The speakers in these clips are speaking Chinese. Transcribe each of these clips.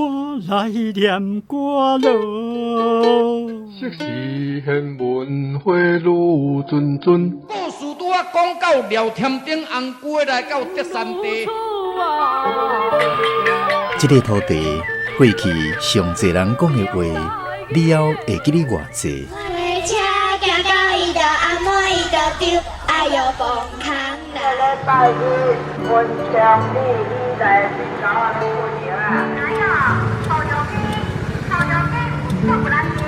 我来念歌咯。昔时贤文花女谆谆，故事拄啊讲到廖添丁红龟来到德山地。这个土地过去上侪人讲的话，你还会记得偌济？车行到伊就暗暝伊就丢，哎哟崩空啦！礼拜日温强你来去搞啊过年啊！哪有好牛逼，好牛逼，我不来去。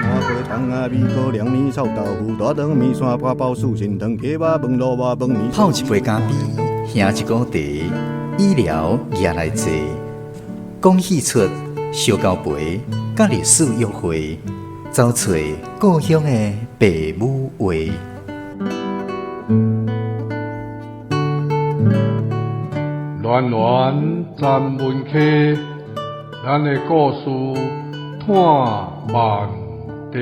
麻婆汤啊，米糕、凉面、臭豆腐、大肠面线、八宝酥、心汤、鸡肉饭、萝卜饭、面。泡一杯咖啡，兄一锅茶，医疗也来坐。讲戏出烧交陪，甲历史约会，找找故乡的爸母话。暖暖站门客，咱的故事探万地。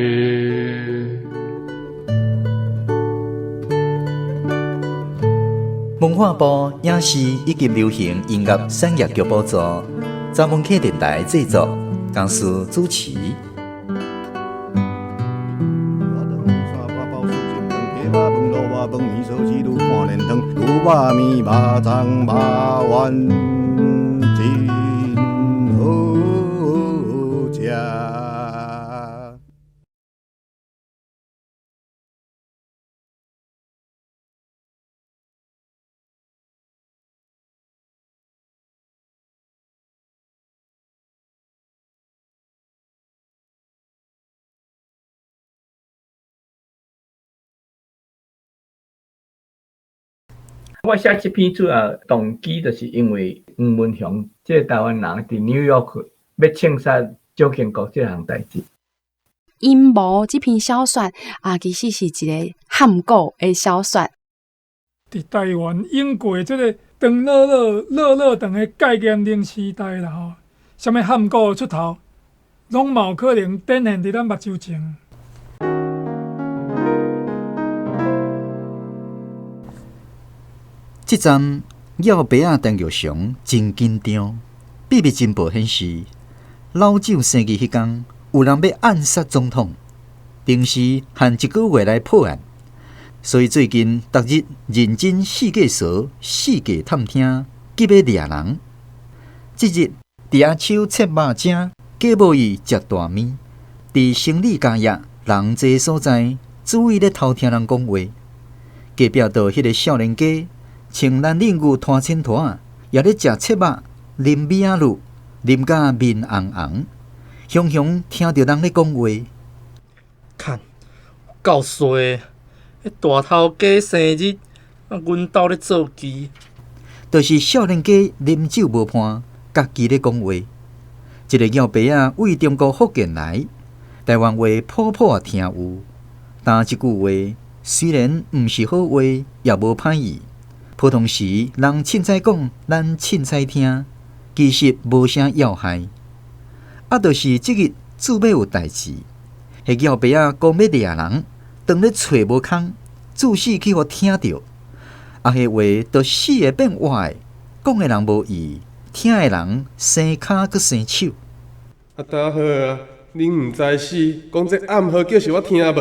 文化部影视以及流行音乐产业局补助，查门客电台制作，公司主持。饭面烧鸡肚看连汤，牛肉面、肉粽、肉丸，真好食。我写这篇主要动机，就是因为黄文雄这个台湾人伫纽约要枪杀蒋经国这项代志。阴谋这篇小说其实是一个汉古的小说。伫台湾用过这个长乐长的戒严令时代啦吼，什么汉古出头，拢嘛有可能展现伫咱目睭前。这站要白仔陈玉祥真紧张，秘密情报显示，老蒋生日迄天有人要暗杀总统，平时限一个月来破案，所以最近逐日认真四界搜、四界探听，急要掠人。即日伫阿手切肉正，假冒伊食大面，伫生理家业人济所在，注意咧偷听人讲话。隔壁道迄个少年家。穿蓝领裤拖青拖，也咧食切肉、啉米仔露，啉甲面红红，雄雄听着人咧讲话。看，够衰！迄大头家生日，阮兜咧做鸡。就是少年家啉酒无伴，家己咧讲话。一个小白仔为中国福建来，台湾话普普听有，但一句话虽然毋是好话，也无歹意。普通时，人凊彩讲，咱凊彩听，其实无啥要害。就是即日主要有代志，迄小白仔讲要掠人，当咧找无空，自死去互听着。迄话都死会变活的，讲的人无意，听的人生骹佮生手。大好啊，恁毋知死，讲这暗号叫是我听无？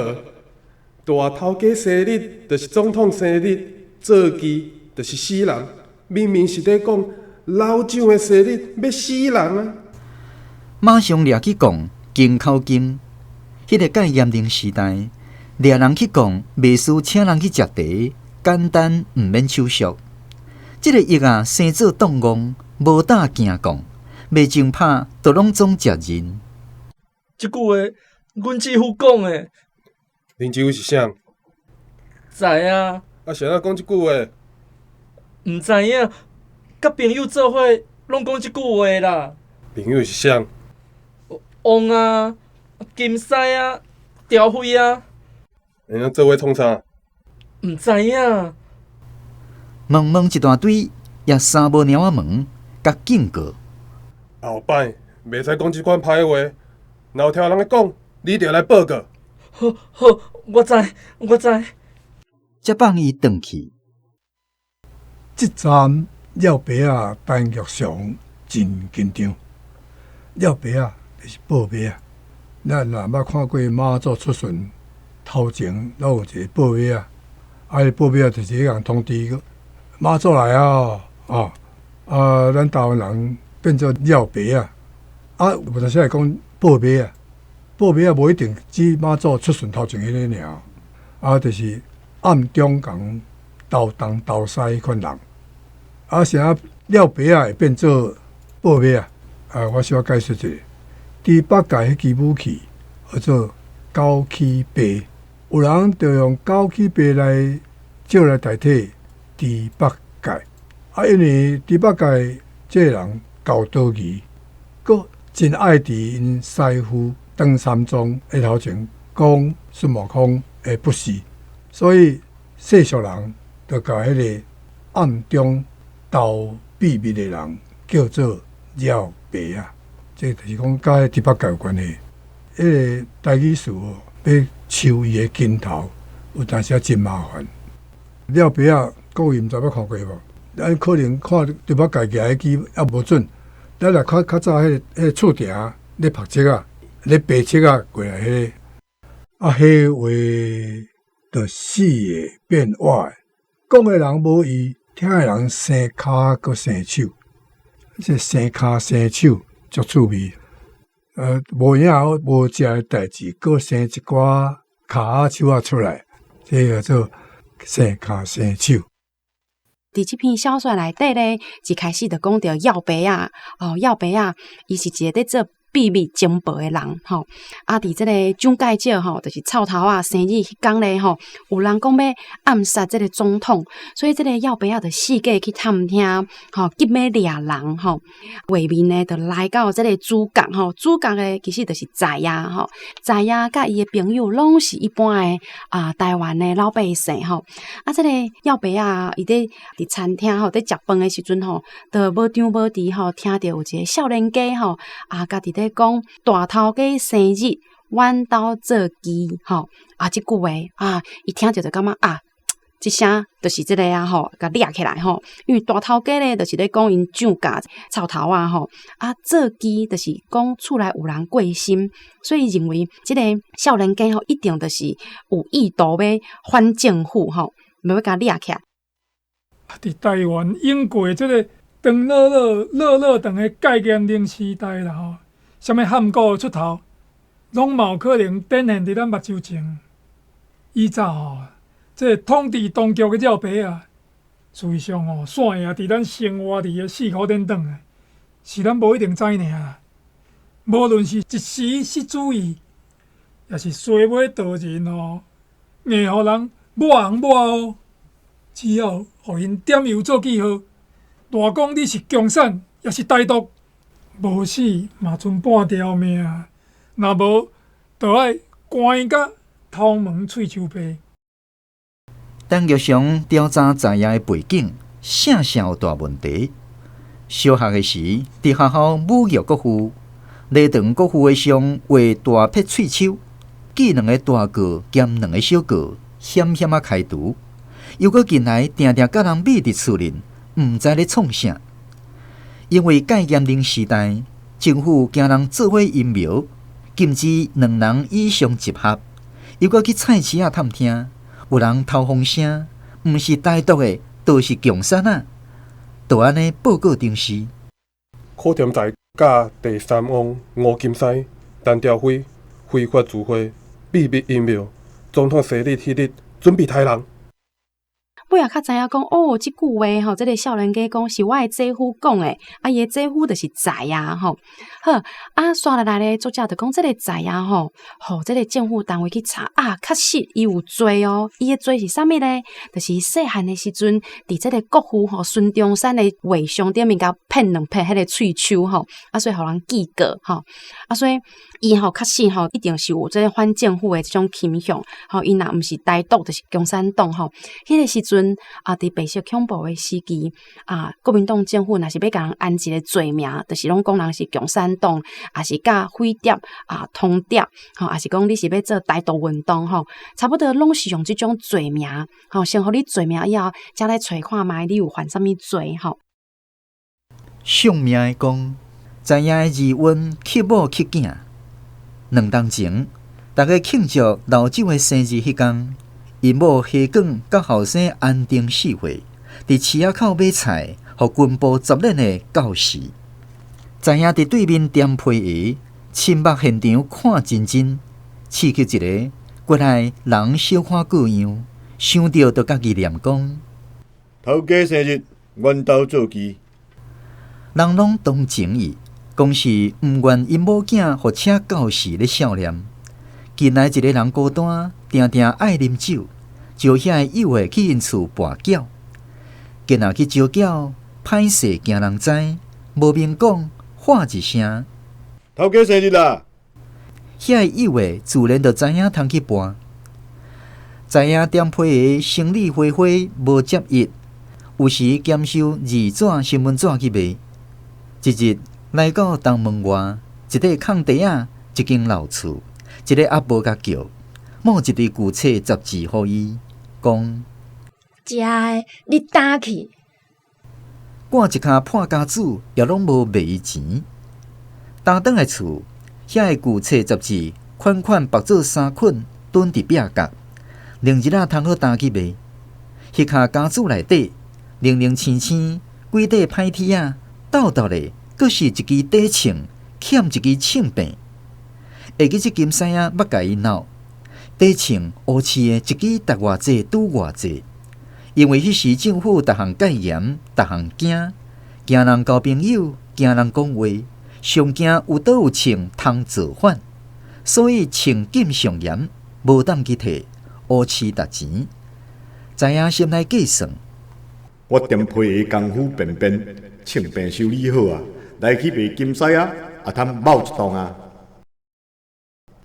大头家生日，就是总统生日，做鸡。就是死人，明明是在讲老蒋的生日要死人啊！马上掠去讲，经口经。迄个戒严令时代，掠人去讲，袂输请人去食茶，简单毋免手续。即个役生做当戇，无胆行讲，袂正拍，都拢总食人。即句话，阮姊夫讲的。恁姊夫是啥？知啊。是安怎讲即句话？毋知影，甲朋友做伙拢讲即句话啦。朋友是啥？王啊，金狮啊，刁辉啊。安怎做伙创啥？毋知影。问一大堆，也三无鸟仔问，甲警告。后摆袂使讲即款歹话，若有听人咧讲，你着来报告。好，我知。才放伊转去。这站了白仔陈玉祥真紧张，了白啊，就是报马啊。咱若捌看过妈祖出巡头前，拢有一个报马啊。啊，报马啊，就是迄人通知妈祖来啊，咱台湾人变做了白啊。啊，有阵时来讲报马啊，报马啊，无一定指妈祖出巡头前迄个尔，啊，就是暗中共斗东斗西迄款人。啊，啥了白啊会变做报马啊？我小解释一下。伫北界迄支武器叫做九起白，有人就用九起白来借来代替伫北界。啊，因为伫北界这个人高道义，佮真爱伫因师父唐三藏的头前讲孙悟空的不是，所以世俗人就甲迄个暗中斗秘密的人叫做了白啊。这就是讲，甲迄伫北界有关系。迄个台语词要抽伊的筋头，有阵时真麻烦。了白啊，各位毋知捌看过无？咱可能看伫北界举迄支也无准。咱来较早迄个厝埕咧拍册啊，咧白册啊过来迄个，啊，迄话着死的变活的，讲的人无伊，听的人生骹搁生手，这生骹生手。足趣味，无影无食的代志，搁生一寡骹手啊出来，这叫做生骹生手。伫即篇小说内底咧，一开始就讲到要白啊，要白啊，伊是一个伫做秘密情报的人吼。啊，伫即个蒋介石吼，就是臭头啊生日迄天咧吼，有人讲要暗杀即个总统，所以即个要白啊，就四界去探听吼，急要掠人吼。画面呢，就来到即个主角吼，主角咧其实就是在呀吼，在呀甲伊的朋友拢是一般的台湾的老百姓吼。啊，即个要白啊，伊伫餐厅吼，伫食饭的时阵吼，就无张无弛吼，听到有一个少年家吼，家己咧讲大头家生日，阮兜做鸡吼，即句话伊听着就感觉即声就是即个吼，甲掠起来吼，因为大头家咧就是咧讲因涨价臭头吼，做鸡就是讲厝内有人过身，所以认为即个少年家吼一定就是有意图要反政府吼，要甲掠起来。伫台湾用过即个长乐长的戒严令时代啦吼，啥物汉古出头，拢嘛有可能展现伫咱目睭前。以早吼，即个统治当局的了白啊，事实上吼，线也伫咱生活伫的4块点长诶，是咱无一定知尔。无论是一时失主意，也是衰尾导人吼，硬互人抹。只要互因点油做记号，大讲你是共产，也是台独，无死嘛剩半条命，若无就爱关伊甲头毛喙手白。陈玉祥调查在野的背景，啥有大问题？小学的时，伫学校侮辱国父，雷顿国父的像画大撇喙手，记2个大过兼2个小过，险险啊开除。又搁近来定定甲人密伫厝里，毋知咧创啥。因为戒严令时代，政府惊人做伙阴谋，禁止2人以上集合。又搁去菜市仔探听，有人偷风声，毋是台独的，就是共产啊。就安尼报告定时。柯添在甲第三王吴金山、陈朝辉非法聚会，秘密阴谋，总统生日迄日准备杀人。尾也较知影讲即句话吼，即个少年家讲是我的姐夫讲的，伊的姐夫就是在呀吼。好，刷来咧，作者就讲即个在呀吼，即个政府单位去查确实伊有罪哦。伊的罪是啥物咧？就是细汉的时阵，伫即个国父吼孙中山的画像顶面甲骗2撇迄个喙手吼，所以互人记过吼。所以伊吼确实吼一定是有即个反政府的这种倾向吼。伊若毋是台独，就是共产党吼。迄个时阵伫白色恐怖的时期国民党政府若是要甲人安一个罪名，就是拢讲人是共产党，也是甲匪谍通谍吼，也是讲你是要做台独运动吼，差不多拢是用即种罪名吼，先互你罪名以后，才来找看卖你有犯啥物罪吼。相命的讲，知影的义温乞某乞囝。2冬前，大家庆祝老舅的生日迄天，因某下岗甲后生安定4岁，伫市仔口买菜，互军部10年的教师。知影伫对面店批下，亲目现场看真真，刺激一个，国内人小看各样，想到就家己念讲：头家生日，阮兜做记。人拢同情伊，讲是毋愿因某囝互请教士咧笑念。近来一个人孤单，定定爱啉酒，招遐友的去因厝跋筊。今仔去招筊，歹势惊人知，无明讲，喊一声：头家生日啦！遐友的自然就知影通去跋。知影店批的生理花花无接一，有时兼收2纸新闻纸去卖。一日来到东门外，一块空地仔，一间老厝，一个阿婆甲叫，摸一堆旧册杂志互伊，讲：食的你打去。赶一骹破家子，也拢无卖伊钱。打倒来厝，遐个旧册杂志款款绑做3捆，蹲伫壁角，另日通好担去卖。迄骹家子内底零零星星几块歹铁仔，斗斗咧，阁是一支底秤，欠一支秤柄。会记即金师仔捌甲伊闹，底秤乌市的一支值偌济拄偌济。因为迄时政府逐项戒严，逐项惊人交朋友，惊人讲话，上惊有倒有秤通造反，所以秤禁上严，无当去摕，乌市值钱。知影心内计算，我店批的功夫便便，秤柄修理好啊，来去卖金狮啊，也通冒一档啊。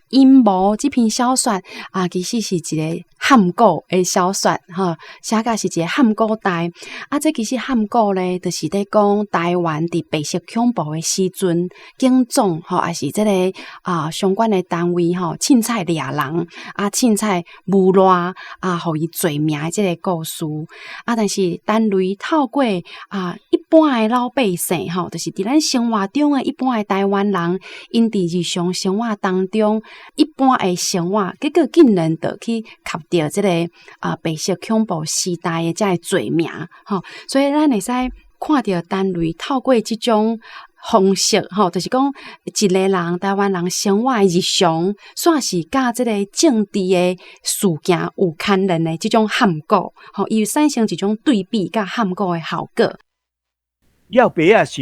阴谋这篇小说啊，其实是一个汉古的小说哈，写甲是一个汉古代啊。这其实汉古咧，就是咧讲台湾伫白色恐怖的时阵，警总吼也是这个相关的单位吼，凊彩掠人啊，凊彩诬赖啊，互伊罪名的这个故事啊。但是单类透过一般的老百姓吼，就是伫咱生活中的一般的台湾人，因伫日常生活当中。一般的生活，结果竟然就去吸到这个白色恐怖时代的这个罪名，吼，所以咱会使看到单类透过这种方式，吼，就是讲一个人台湾人生活的日常，算是甲这个政治的事件有牵连的这种含糊，吼，伊产生一种对比甲含糊的效果。药白也是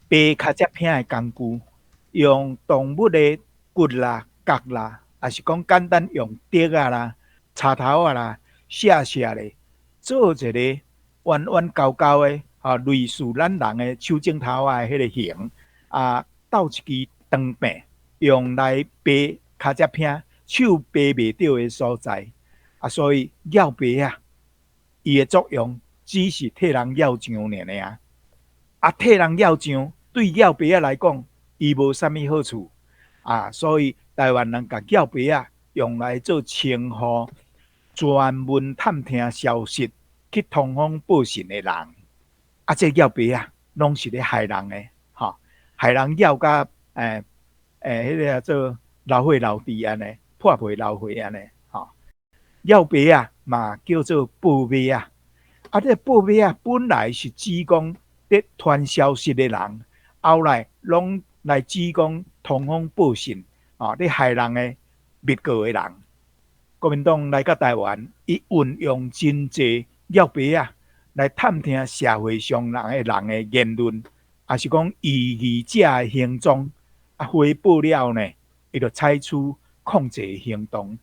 白较接片的工具，用动物的骨啦。角啦，也是讲简单用竹啊啦、插头啊啦、写咧，做一个弯弯高高的类似咱人的手指头啊迄个形斗一支长柄，用来掰骹只片手掰袂到的所在所以药白伊的作用只是替人药浆尔替人药浆对药白来讲，伊无啥物好处所以。台湾人甲药白用来做称呼专门探听消息、去通风报信的人这药白拢是咧害人的，害人药甲迄个叫做流血流滴安尼，破皮流血安尼，药白嘛叫做报马这报马本来是指讲咧传消息的人，后来拢来指讲通风报信。你害人的密告的人，国民党来到台湾，伊运用真济药白来探听社会上人的言论，也是讲异议者的行踪，回报了呢，伊就采取控制行动。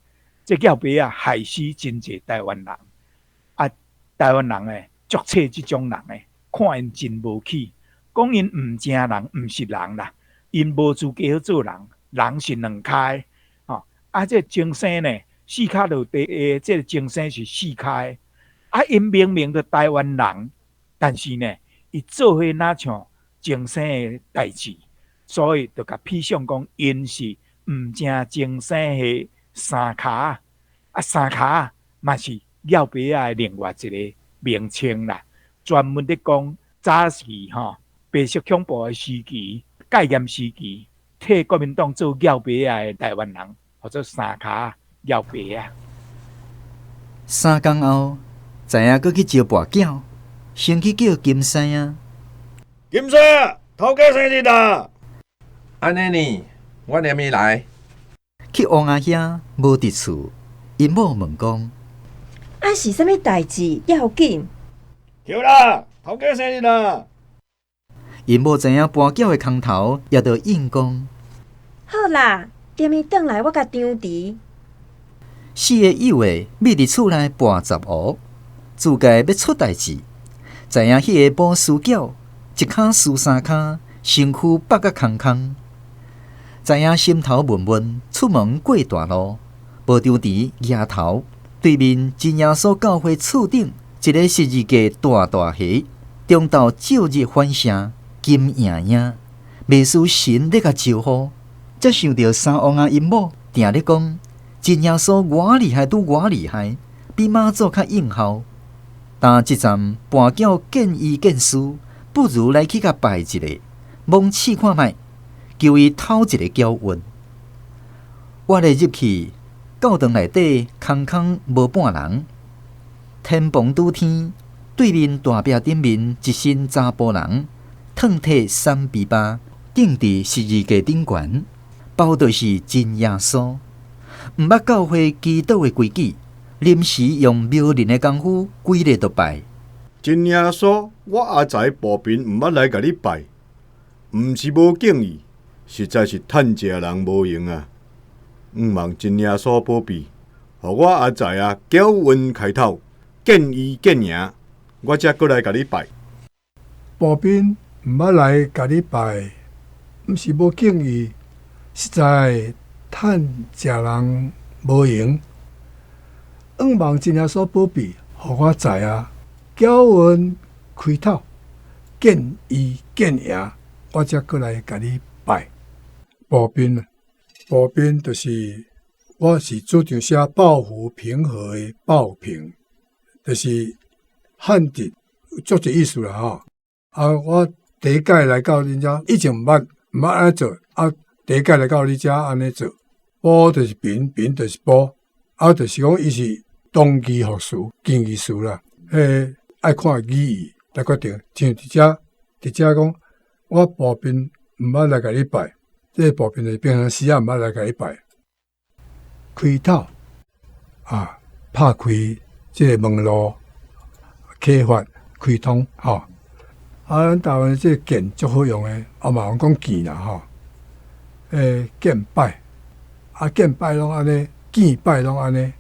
这药白害死真济台湾人台湾人足切这种人看因真无起，讲因唔正人，唔是人啦，因无资格好做人。人是两开，这精神呢，四脚落地这个精神是四开，因明明就台湾人，但是呢，伊做伙哪像精神的代志，所以就甲批上讲，因是唔正精神的三脚，三脚嘛是药白的另外一个名称啦，专门咧讲早时白色恐怖的时期。戒严时期替国民党做摇牌啊的台湾人，或者三骹摇牌啊。3工后，知影佫去招跋筊，先去叫金山啊。金山，头家生日啦！安尼呢，我连咪来。去王阿兄无伫厝，因某问讲：啊是啥物代志要紧？对啦，头家生日啦！因某知影跋筊的空头，也着应讲：好啦，连咪转来我甲张弛。4个友的密伫厝内跋杂乌，自家要出代志，知影迄个捕鼠脚，一骹输3骹，身躯北甲空空。知影心头闷闷，出门过大路，无张弛举头，对面真耶稣教会厝顶一个12架大大虾，中昼照日反射，金莹莹，袂输神咧甲招呼。才想到三王啊因某定咧讲。真耶稣偌厉害，拄偌厉害，比妈祖较应效。但即站跋筊见医见师，不如来去甲拜一下，蒙试看卖，求伊透一个交运。我咧入去，教堂内底空空无半人，天崩拄天，对面大壁顶面一身查甫人，褪体三臂巴，顶伫12架顶悬，包着是真耶稣。毋捌教会祈祷的规矩，临时用庙人的功夫，规日就拜。真耶稣，我阿财步兵毋捌来甲你拜，毋是无敬意，实在是趁食人无用啊！望真耶稣保庇，互我阿财啊搅运开头，见伊见赢，我才过来甲你拜。步兵毋捌来甲你拜，毋是无敬意，实在。趁食人无用，望真耶稣保庇，互我知啊，搅运开头，见伊见赢，我才过来甲你拜。步兵就是我是主张写抱负平和的抱平，就是汉字足一意思啦吼。我第一届来到恁遮，以前毋捌安尼做，第一届来到恁遮安尼做。保就是平，平就是保，就是讲伊是当机复事，经义事啦。爱看语义来决定。像伫遮讲，我步兵毋捌来甲你拜，这步兵就是平常时啊毋捌来甲你拜。开头拍开这个门路，开发开通吼。咱台湾这个剑足好用诶，嘛讲讲剑啦吼。剑拜。见拜拢安尼，见拜拢安尼，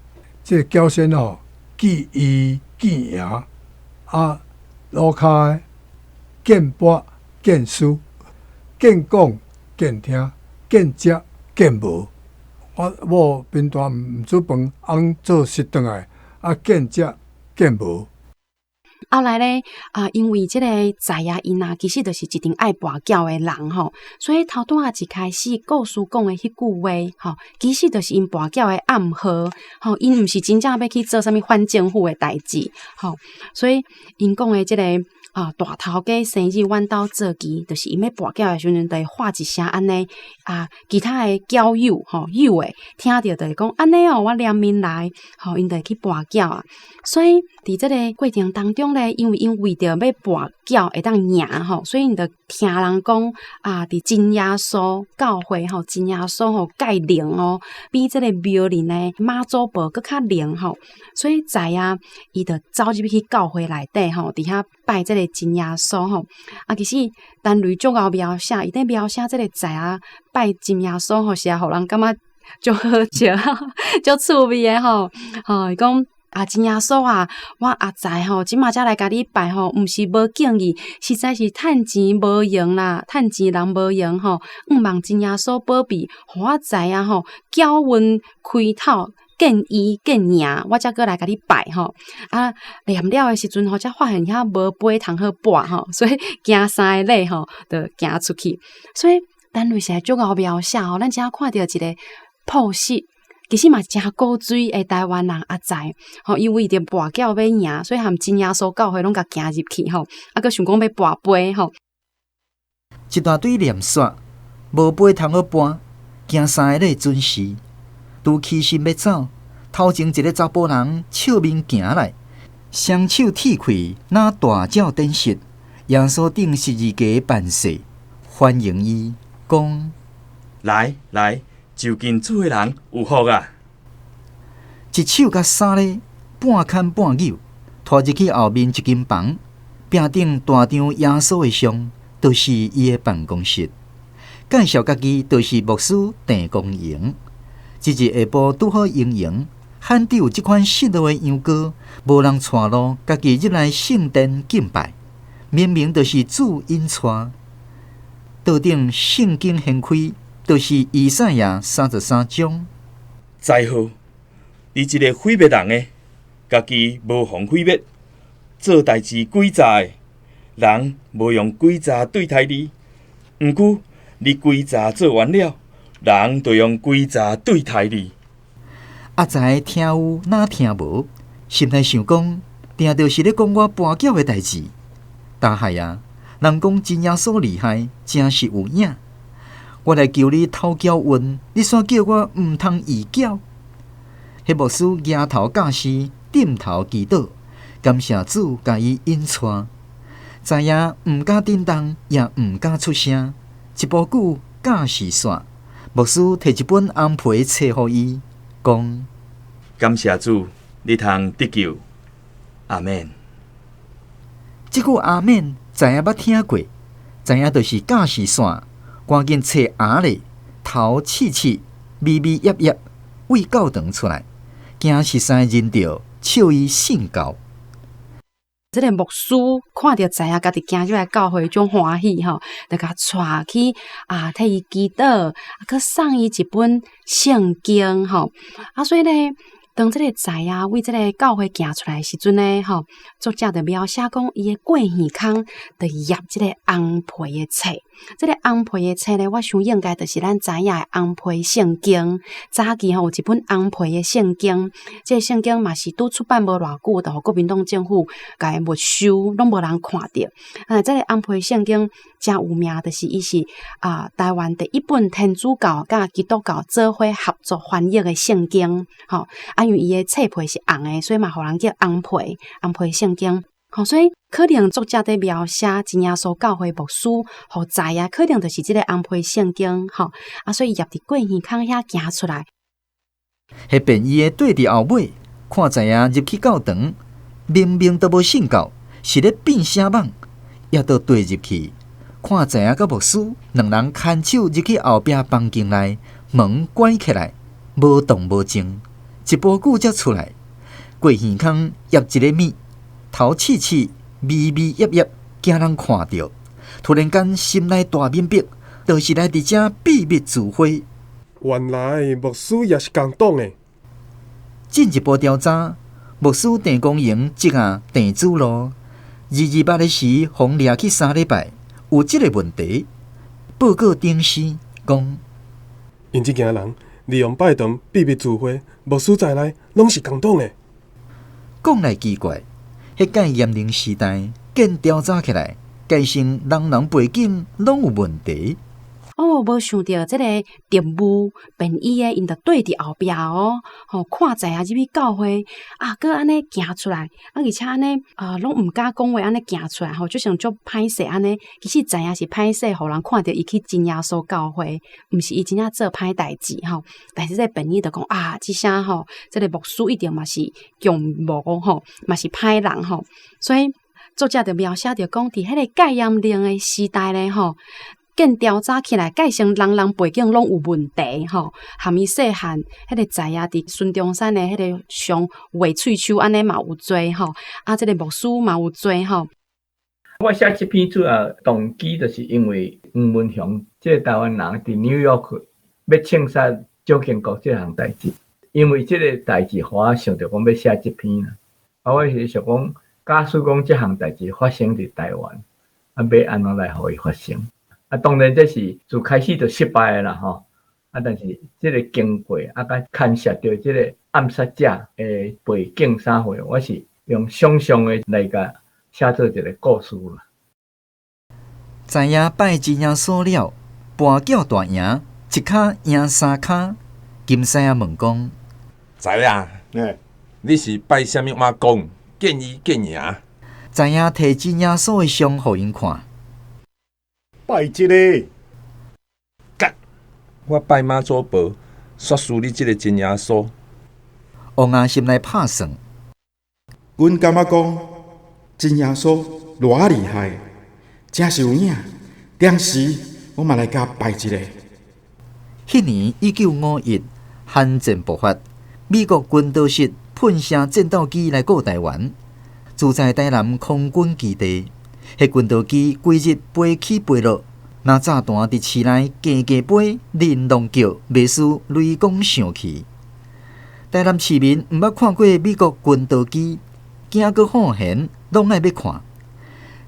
这交先吼，见伊见赢，路骹见拨见输，见讲见听，见食见无。我某平大毋煮饭，翁做食转来，见食见无。后来咧因为即个在野因其实就是一定爱跋筊的人吼，所以头拄一开始故事讲的迄句话吼，其实就是因跋筊的暗号吼，因毋是真正要去做啥物反政府的代志吼，所以因讲的即个大头家生日阮兜做期，就是因要跋筊的时阵，就会喊一声安尼其他的交友友的听到就会讲安尼我连面来因就会去跋筊啊，所以伫即个过程当中咧，因为着要跋筊会当赢所以因就听人讲伫真耶稣教会真耶稣介灵比即个庙里呢妈祖婆搁较灵所以在伊就走入去教会内底伫遐拜即个真耶稣其实单类足够描写，伊伫描写即个在拜真耶稣是互人感觉足好笑足趣味的伊讲真耶稣我阿在即马才来甲你拜毋是无敬意，实在是趁钱无用啦，趁钱人无用望真耶稣保庇，互我知搅运开头。见伊见赢，我才过来甲你拜念了的时阵才发现遐无杯通好跋所以行3个礼就行出去。所以单位是足够描写咱只看到一个朴实，其实嘛真古锥的台湾人在因为着跋筊要赢，所以含真耶稣教会拢甲行入去搁想讲要跋杯一大堆念煞，无杯通好搬，惊三个咧准时。拄起身要走，头前一个查甫人笑面行来，双手铁开，拿大轿灯饰，耶稣顶十字架办事，欢迎伊，讲：来来，就近做的人有福啊！一手甲衫咧，半牵半扭，拖入去后面一间房，壁顶大张耶稣的像，就是伊的办公室。介绍家己，就是牧师郑公营。一日下晡拄好营营，罕得有即款失落的羊羔，无人带路，家己入来圣殿敬拜，明明就是主因带。桌顶圣经掀开，就是以赛亚33章。灾好，你一个毁灭人的，家己无防毁灭，做代志诡诈的，人无用诡诈对待你，毋过你诡诈做完了，人就用诡诈对待你。阿才听有哪听无，心内想讲，定就是咧讲我跋筊的代志。大海啊，人讲真耶稣厉害，真是有影。我来求你偷交运，你煞叫我毋通移交。迄牧师摇头假死，点头祈祷，感谢主甲伊引带。知影毋敢震动，也毋敢出声。一步久，假是煞。牧师摕一本红皮册互伊，讲：感谢主，你通得救。阿免。即句阿免，知影捌听过，知影就是假是煞。赶紧找牙咧，头刺刺，咪咪叶叶，胃教长出来，惊实在认着，笑伊信教。这个牧师看到知影家己行入来教会，种欢喜吼，就甲带去替伊祈祷，佮送伊一本圣经吼。所以咧，当这个知影为这个教会行出来的时阵咧，吼，作者就描写讲伊的过耳孔，就掖这个红皮的册。这个红皮的册咧，我想应该就是咱知影的红皮圣经。早期有一本红皮的圣经，这个圣经嘛是拄出版无偌久，就互国民党政府甲伊没收，拢无人看到。这个红皮圣经真有名，就是伊是台湾第一本天主教甲基督教做伙合作翻译的圣经。吼，因为伊的册皮是红的，所以嘛，互人叫红皮圣经。所以可能作者在描写真耶稣教会牧师，互知啊，可能就是这个红皮圣经，所以入伫过耳孔遐行出来。迄便伊的对伫后尾，看知影入去教堂，明明都无信教，是咧变声网，也都对入去，看知影甲牧师两人牵手入去后壁房间内，门关起来，无动无静，一步久才出来，过耳孔掖一个咪。头刺刺，咪咪叶叶，惊人看到。突然间，心内大明白，就是来伫遮秘密聚会。原来牧师也是共党的。进一步调查，牧师郑公营即郑主路，28日时，互掠去3礼拜，有即个问题。报告顶司讲，因即家人利用拜堂秘密聚会，牧师在内拢是共党的。讲来奇怪。迄届严宁时代，见调查起来，计成人背景拢有问题。无想到这个职务便伊诶，因着对伫后壁看知影入去教会佮安尼行出来，而且安尼拢毋敢讲话，安尼行出来就像足歹势安尼。其实知影是歹势，互人看到伊去真耶稣教会，毋是伊真正做歹代志但是这便伊就讲即声这个牧师一定嘛是强无嘛是歹人所以作者就描写着讲，伫迄个戒严令诶时代咧见调查起来，计成人背景拢有问题含伊细汉迄个知影伫孙中山的迄个上画喙手安尼嘛有做这个牧师嘛有做我写这篇主要动机就是因为黄文雄这个台湾人伫纽约要枪杀蒋经国这项代志，因为这个代志，互我想着讲要写这篇啦。我是想讲，假使讲这项代志发生伫台湾，要安怎来互伊发生？当然这是自开始就失败的啦但是这个经过甲牵涉到这个暗杀者的背景啥货，我是用想象的来甲写做一个故事啦。知影拜真耶稣了，跋筊大赢，一骹赢三骹。金西啊问讲：知啊，你是拜什么妈公？建议赢。知影摕真耶稣的相互因看，拜一个。我拜妈祖婆，煞输你这个真耶稣。王阿心内拍算，阮感觉讲真耶稣偌厉害，真是有影。当时我嘛来甲拜一个。迄年1951，韩战爆发，美国军刀式喷射战斗机来过台湾，住在台南空军基地。迄军刀机规日飞起飞落，若炸弹伫市内架架飞，玲珑叫，袂输雷公上去。台南市民毋捌看过美国军刀机，惊阁好闲，拢爱要看。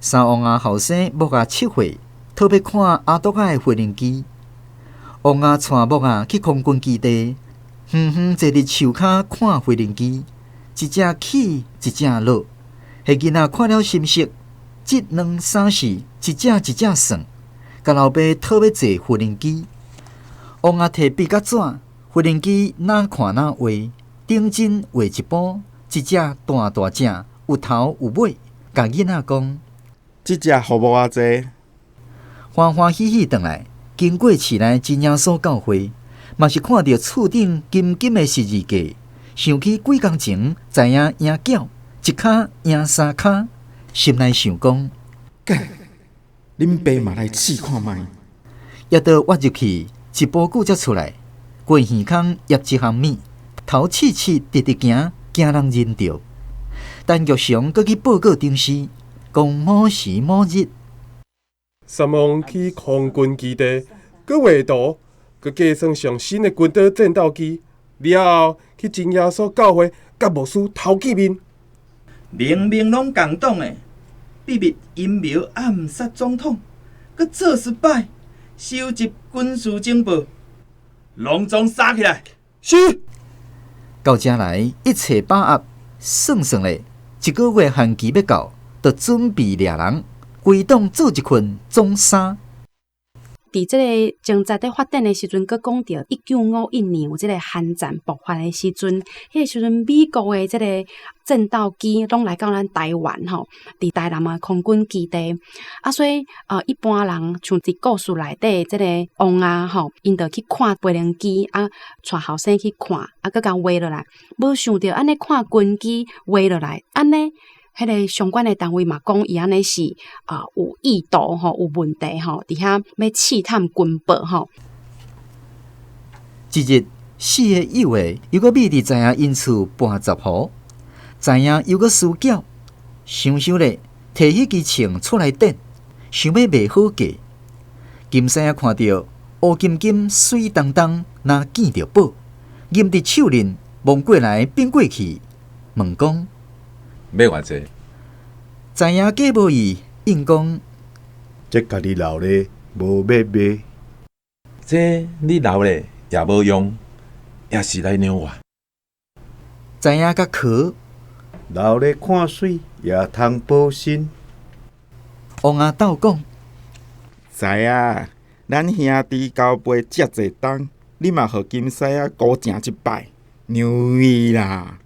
三王阿后生木阿7岁，特别看阿独仔的飞行机。王阿带木阿去空军基地，远远坐伫树骹看飞行机，一只起一只落。迄囡仔看了心色，1、2、3、4，一只一只算，甲老爸讨要坐飞行机。王阿摕笔甲纸，飞行机哪看哪画，顶针画一步，一只大大只，有头有尾，甲囡仔讲：即只互无啊坐。欢欢喜喜转来，经过市内真耶稣教会，嘛是看到厝顶金金的十字架，想起几工前知影赢饺，一骹赢3骹，心内想讲：恁爸嘛来试看卖。也倒挖入去，一步久才出来，过耳孔掖一项米，头刺刺直直行，惊人认着。陈玉祥搁去报告顶司，讲某时某日。三王去空军基地，搁画图，搁计算上新的军刀战斗机，了后去真耶稣教会，甲牧师头见面。明明拢共党的，秘密阴谋暗杀总统，搁做失败，收集军事情报，拢总杀起来。是。到这来一切把握，算算咧，1个月限期要到，就准备掠人。规党做一群总杀。伫即个政治在发展的时阵，佮讲到1951年有即个韩战爆发的时阵，迄个时阵美国的即个战斗机拢来到咱台湾吼，伫台南啊空军基地啊，所以一般人像伫故事内底即个王啊吼，因着去看飞行机啊，带后生去看啊，佮甲画落来，无想到安尼看军机画落来，安尼。迄个相关的单位嘛，讲伊安尼是有意图吼，有问题吼，伫遐要试探军报吼。一日4个1月，又搁秘伫知影因厝搬杂铺，知影又搁输饺，想想咧，摕迄支枪出来点，想要卖好价。金西啊看到乌金金水当当，若见着宝，捏伫手里，望过来变过去，问讲。要偌济？知影假无意，应讲：这家己留咧，无要卖。这你留咧也无用，也是来让我。知影甲可留咧看水，也通保身。王阿斗讲：知影，咱兄弟交陪遮济冬，你嘛互金西啊高正一摆，牛伊啦！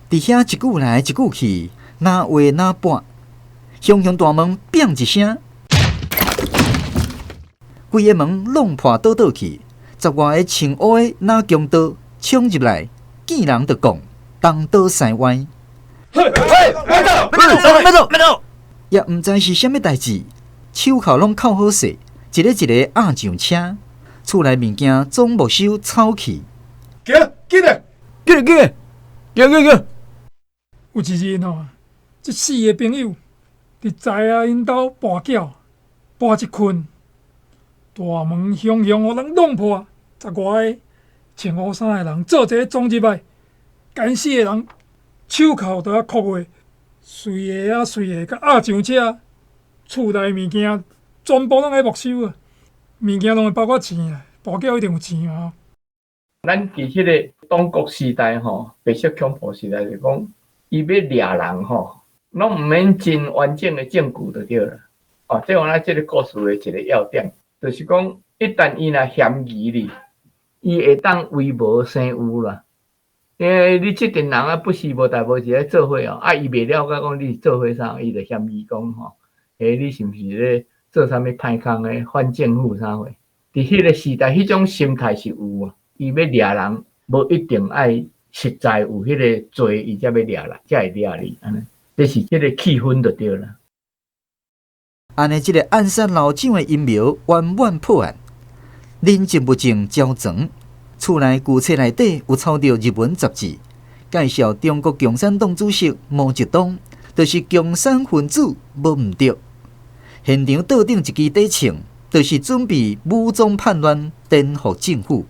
伫遐一句来一句去，哪话哪拨，熊熊大门“砰”一声，规个门弄破倒去，10外个穿乌的拿强刀冲入来，见人就讲东倒西歪，嘿，慢走，也毋知是啥物代志，手铐拢铐好势，一个压上车，厝内物件总没收走去。紧来！有一日吼，这4个朋友伫知影因兜跋筊，跋一困，大门雄雄互人弄破，10外个穿乌衫的人做一个撞入来，干死的人手铐都要扣下，随个甲压上车，厝内物件全部拢爱没收啊，物件拢会包括钱啊，跋筊一定有钱嘛。咱伫迄个党国时代吼，白色恐怖时代就讲。伊要掠人吼，拢毋免真完整的证据就对了。哦，这我这个故事的一个要点，就是讲，一旦伊若嫌疑哩，伊会当为无生有啦。因为你即阵人啊，不是无代无志咧做伙哦，伊袂了解讲你是做伙啥，伊就嫌疑讲吼，你是毋是咧做啥物歹工诶，反政府啥货？伫迄个时代，迄种心态是有啊。伊要掠人，无一定爱实在有迄个罪，伊才要掠人，才会掠你安尼。这是迄个气氛就对啦。安尼，即个暗杀老蒋的阴谋圆满破案，人证物证交藏。厝内旧册内底有抄到日文杂志，介绍中国共产党主席毛泽东就是共产分子，无毋对。现场倒顶一支底枪，就是准备武装叛乱，颠覆政府。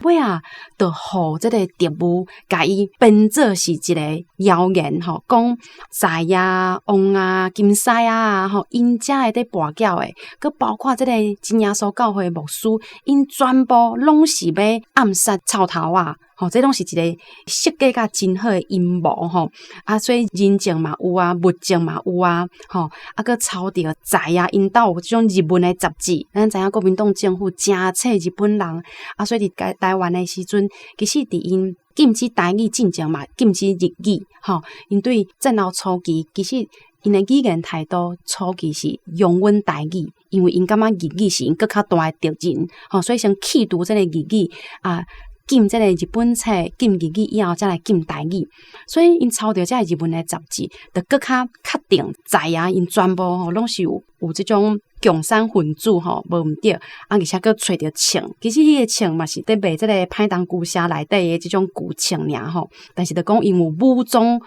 尾啊，就互即个特务甲伊编做是一个谣言吼，讲在啊、王啊、金狮啊吼，因遮会伫跋筊诶，佮包括即个真耶稣教会牧师，因全部拢是要暗杀臭头啊！吼，这拢是一个设计甲真好诶阴谋吼，啊，所以人证嘛有啊，物证嘛有啊，吼，啊，佮抄着在啊，因兜有即种日文诶杂志，咱知影国民党政府诚册日本人，啊，所以伫台湾诶时阵，其实伫因禁止台语进前嘛，禁止日语，吼，因对战后初期，其实因诶语言态度初期是拥吻台语，因为因感觉日语是因更较大诶敌人，吼，所以先弃除即个日语啊。禁即个日本册，禁日语以后，才来禁台语。所以因抄着即个日文诶杂志，就更较确定在啊，因全部吼拢是有即种共产分子吼，无毋对。啊，而且佫揣着枪，其实迄个枪嘛是伫卖即个歹当旧车内底诶即种旧枪尔吼。但是就讲因有武装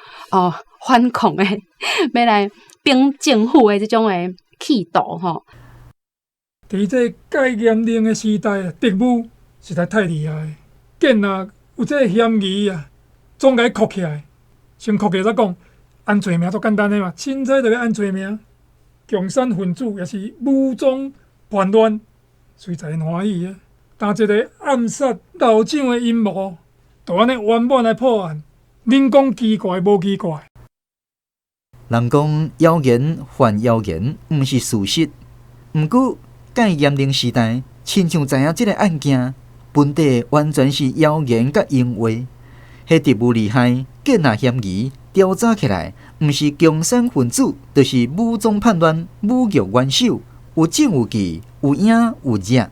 反抗诶，要来并政府诶即种诶企图吼。伫这戒严令诶时代，特务实在太厉害。见啊，有这个嫌疑啊，总该扣起来。先扣起来再讲，按罪名足简单的嘛，凊彩就要按罪名。共产分子也是武装叛乱，随在欢喜啊。但一个暗杀老蒋的阴谋，就安尼圆满来破案。恁讲奇怪无奇怪？人讲谣言还谣言，毋是事实。毋过戒严令时代，亲像知影即个案件。本地完全是谣言甲淫话，迄特务厉害，结纳嫌疑，调查起来，毋是共产分子，就是武装叛乱、武力元首，有证有据，有影有热。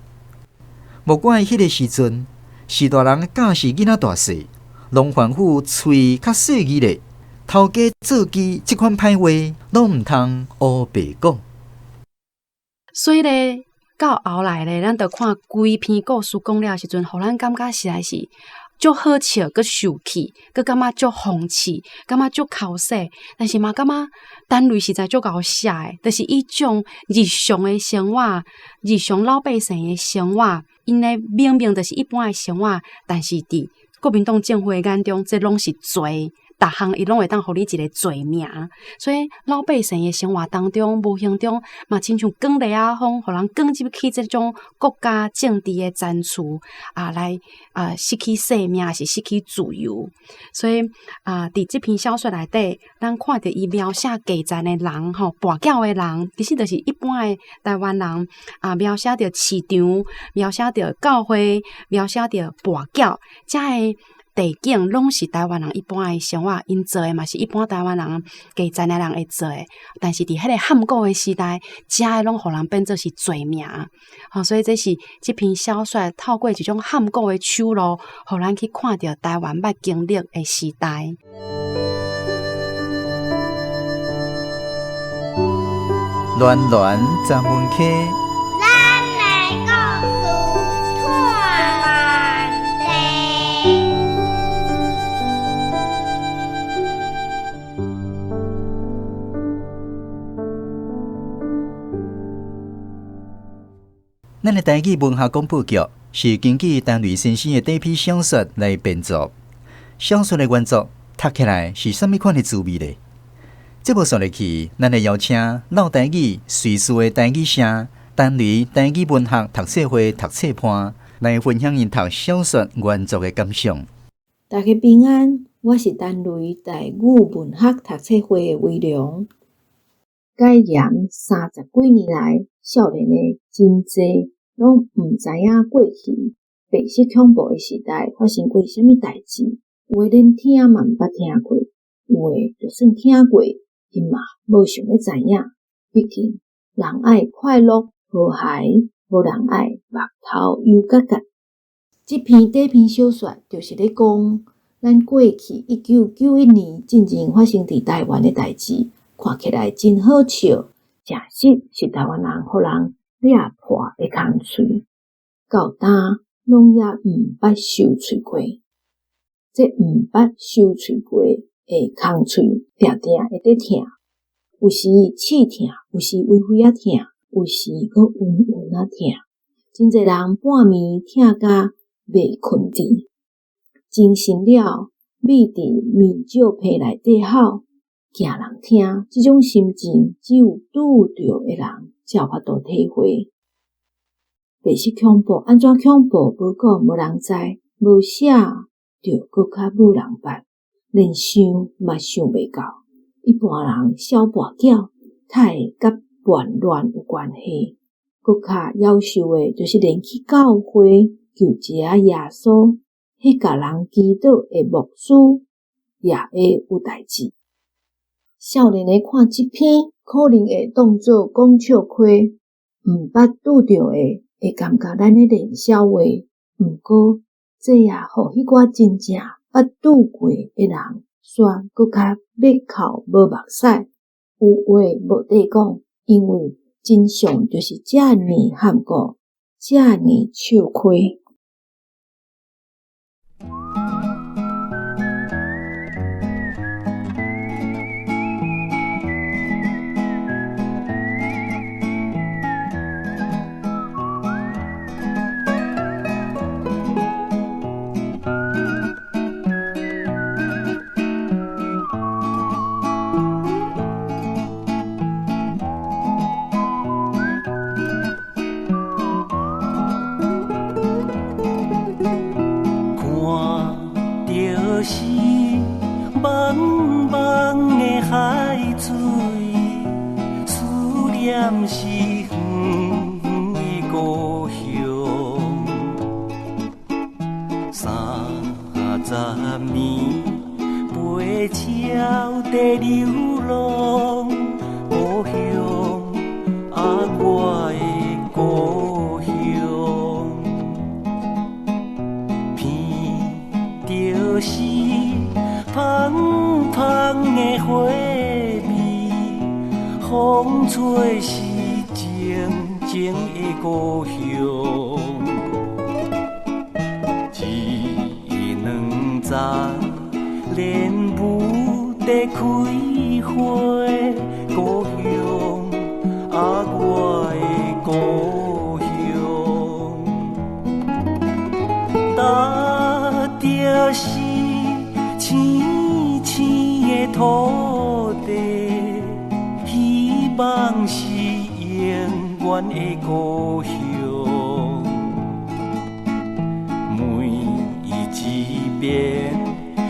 莫怪迄个时阵，士大人教示囡仔大细，拢反复喙较细语咧，头家做机即款歹话，拢毋通黑白讲。所以咧。到后来咧，咱着看规篇故事讲了时阵，互咱感觉实在是足好笑，佮受气，佮感觉足讽刺，感觉足口舌，但是嘛感觉单位实在足够写诶，就是伊种日常诶生活，日常老百姓诶生活，因诶明明就是一般诶生活，但是伫国民党政府诶眼中，这拢是罪。逐项伊拢会当互你一个罪名，所以老百姓诶生活当中、无形中嘛，亲像讲雷啊风，互人讲入去这种国家政治诶战处来失去生命，是失去自由。所以伫这篇小说内底，咱看着伊描写基层诶人吼，跋筊诶人，其实就是一般诶台湾人描写着市场，描写着教会，描写着跋筊，遮个。地景拢是台湾人一般诶生活，因做诶嘛是一般台湾人基层诶人会做诶，但是伫迄个汉古诶时代，遮个拢互人变做是罪名，所以这是这篇小说透过一种汉古诶手路，互咱去看到台湾捌经历诶时代。乱乱站门口。咱的台语文学广播剧是根据陈雷先生的第一篇小说来编作。小说的原作读起来是甚么款的滋味呢？节目说落去，咱会邀请老台语随时的台语社陈雷台语文学读册会读册班来分享因读小说原作的感想。大家平安，我是陈雷台语文学读册会的威良。戒严30几年来，少年的真济拢毋知影过去白色恐怖的时代发生过啥物代志，有诶连听嘛毋捌听过，有诶就算听过，因嘛无想要知影。毕竟人爱快乐和谐，无人爱目头油角角。这篇第一篇小说就是咧讲，咱过去1991年真正发生伫台湾的代志，看起来真好笑，诚实是台湾人互人掠破的空喙，到今拢也毋捌受喙过。这毋捌受喙过的空喙，定定会得疼，有时刺疼，有时微微啊疼，有时佫晕晕啊疼。真侪人半暝疼甲袂困伫，精神了，秘伫面罩被内底吼，惊人听。这种心情只有拄着的人才有法度体会。白色恐怖安怎恐怖？无讲无人知，无写就佫较无人捌，连想嘛想袂到。一般人小跋筊，才会甲叛乱有关系。佫较夭寿的，就是连去教会求一下耶稣，迄甲人祈祷的牧师也会有代志。少年的看这篇，可能会当作讲笑话，毋捌拄着的，会感觉咱咧练笑话。毋过，这也互迄寡真正捌拄过的人，煞佫较灭口无目屎，有话无地讲，因为真相就是遮尔含糊，遮尔笑亏。是远的故乡，30年陪鸟在流浪，故乡啊，我的故乡，闻着是香香的花味，风吹是静静的故乡，一两丛莲雾在开花，故乡啊，我的故乡，踏着是青青的土地，希望是永远的故乡。每一遍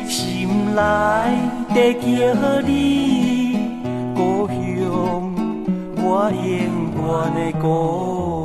心内在叫你，故乡，我永远的故乡。